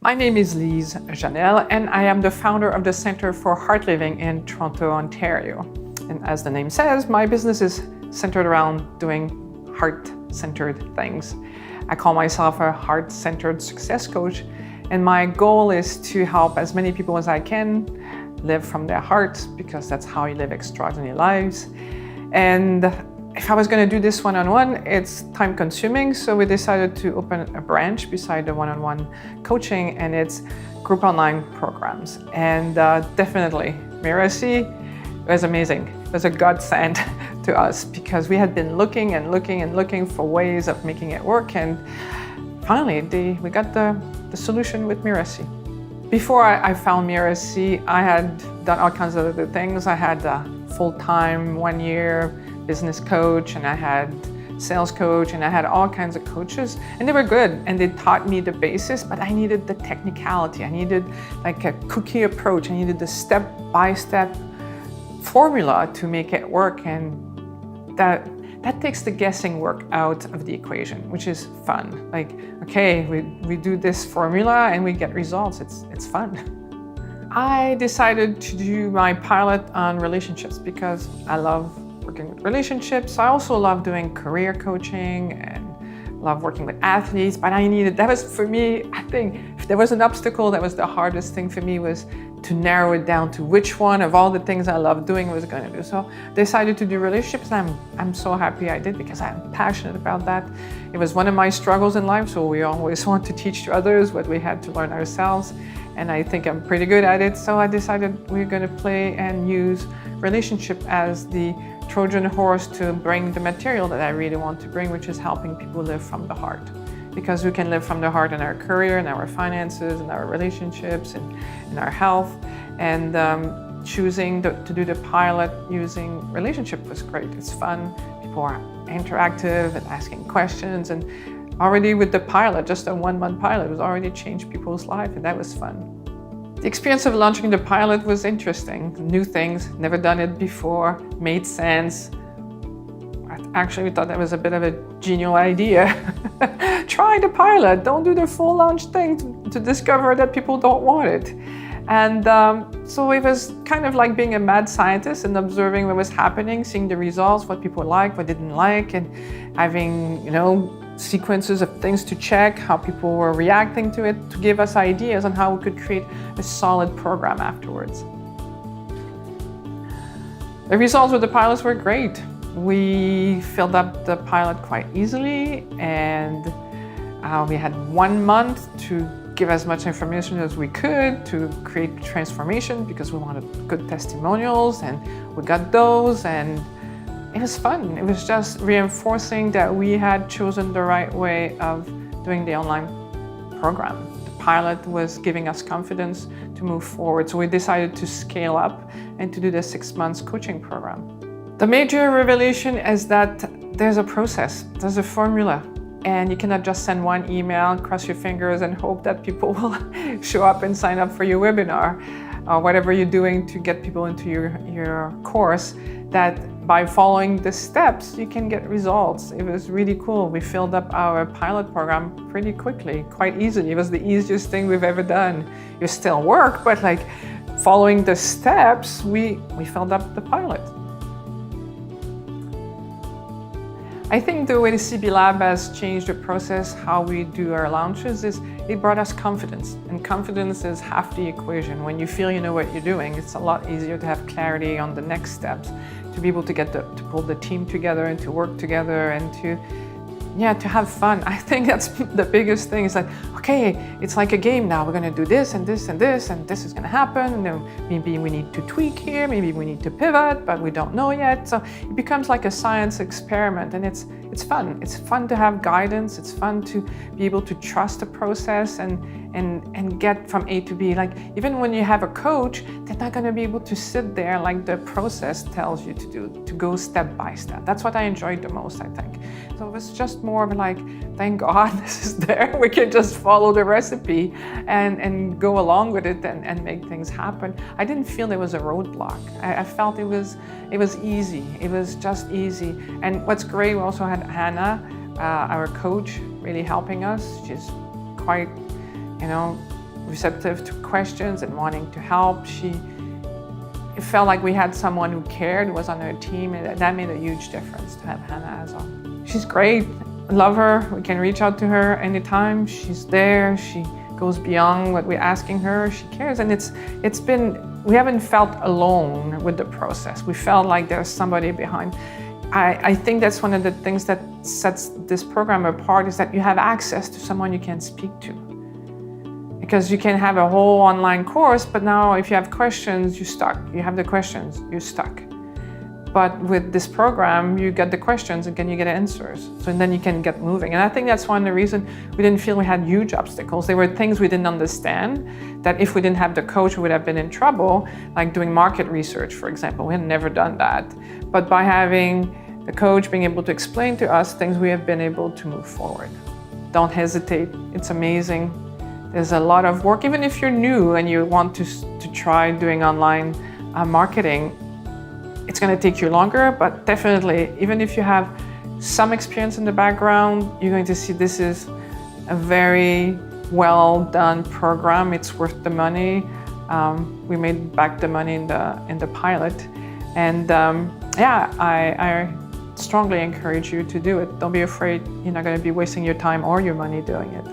My name is Lise Janelle, and I am the founder of the Center for Heart Living in Toronto, Ontario. And as the name says, my business is centered around doing heart-centered things. I call myself a heart-centered success coach, and my goal is to help as many people as I can live from their hearts, because that's how you live extraordinary lives. And if I was going to do this one-on-one, it's time-consuming, so we decided to open a branch beside the one-on-one coaching, and it's group online programs. And definitely, Mirasee was amazing. It was a godsend to us because we had been looking and looking for ways of making it work, and finally we got the solution with Mirasee. Before I found Mirasee, I had done all kinds of other things. I had a full-time 1-year business coach, and I had sales coach, and I had all kinds of coaches, and they were good and they taught me the basis, but I needed the technicality. I needed like a cookie approach. I needed the step-by-step formula to make it work, and that takes the guessing work out of the equation, which is fun. Like, okay, we do this formula and we get results. It's fun. I decided to do my pilot on relationships because I love working with relationships. I also love doing career coaching and love working with athletes, but that was for me, I think, if there was an obstacle, that was the hardest thing for me, was to narrow it down to which one of all the things I love doing was going to do. So I decided to do relationships, and I'm so happy I did, because I'm passionate about that. It was one of my struggles in life, so we always want to teach to others what we had to learn ourselves, and I think I'm pretty good at it. So I decided we're going to play and use relationship as the Trojan horse to bring the material that I really want to bring, which is helping people live from the heart. Because we can live from the heart in our career, in our finances, in our relationships, in our health. And choosing to do the pilot using relationship was great. It's fun. People are interactive and asking questions. And already with the pilot, just a 1-month pilot, it was already changed people's lives, and that was fun. The experience of launching the pilot was interesting. New things, never done it before, made sense. Actually, we thought that was a bit of a genial idea. Try the pilot, don't do the full launch thing to discover that people don't want it. And so it was kind of like being a mad scientist and observing what was happening, seeing the results, what people liked, what didn't like, and having, sequences of things to check, how people were reacting to it, to give us ideas on how we could create a solid program afterwards. The results with the pilots were great. We filled up the pilot quite easily, and we had 1 month to give as much information as we could to create transformation, because we wanted good testimonials, and we got those, and it was fun. It was just reinforcing that we had chosen the right way of doing the online program. The pilot was giving us confidence to move forward, so we decided to scale up and to do the 6 months coaching program. The major revelation is that there's a process, there's a formula, and you cannot just send one email, cross your fingers, and hope that people will show up and sign up for your webinar or whatever you're doing to get people into your course. That by following the steps, you can get results. It was really cool. We filled up our pilot program pretty quickly, quite easily. It was the easiest thing we've ever done. It still work, but like following the steps, we filled up the pilot. I think the way the CB Lab has changed the process, how we do our launches, is it brought us confidence. And confidence is half the equation. When you feel you know what you're doing, it's a lot easier to have clarity on the next steps, to be able to to pull the team together and to work together and to have fun. I think that's the biggest thing. Is like, okay, it's like a game now. We're going to do this and this and this, and this is going to happen. Maybe we need to tweak here. Maybe we need to pivot, but we don't know yet. So it becomes like a science experiment, and it's fun. It's fun to have guidance. It's fun to be able to trust the process and get from A to B. Like, even when you have a coach, they're not going to be able to sit there like the process tells you to do, to go step by step. That's what I enjoyed the most, I think. So it was just more of like, thank God this is there. We can just follow the recipe and go along with it and make things happen. I didn't feel there was a roadblock. I felt it was easy. It was just easy. And what's great, we also had Hannah, our coach, really helping us. She's quite, receptive to questions and wanting to help. It felt like we had someone who cared, who was on her team, and that made a huge difference to have Hannah as well. She's great, love her, we can reach out to her anytime, she's there, she goes beyond what we're asking her, she cares, and we haven't felt alone with the process. We felt like there's somebody behind. I think that's one of the things that sets this program apart, is that you have access to someone you can speak to. Because you can have a whole online course, but now if you have questions, you're stuck. You have the questions, you're stuck. But with this program, you get the questions and then you get answers. So then you can get moving. And I think that's one of the reasons we didn't feel we had huge obstacles. There were things we didn't understand that if we didn't have the coach, we would have been in trouble, like doing market research, for example. We had never done that. But by having the coach being able to explain to us things, we have been able to move forward. Don't hesitate, it's amazing. There's a lot of work, even if you're new and you want to try doing online marketing, it's going to take you longer, but definitely, even if you have some experience in the background, you're going to see this is a very well done program. It's worth the money. We made back the money in the pilot. And I strongly encourage you to do it. Don't be afraid. You're not going to be wasting your time or your money doing it.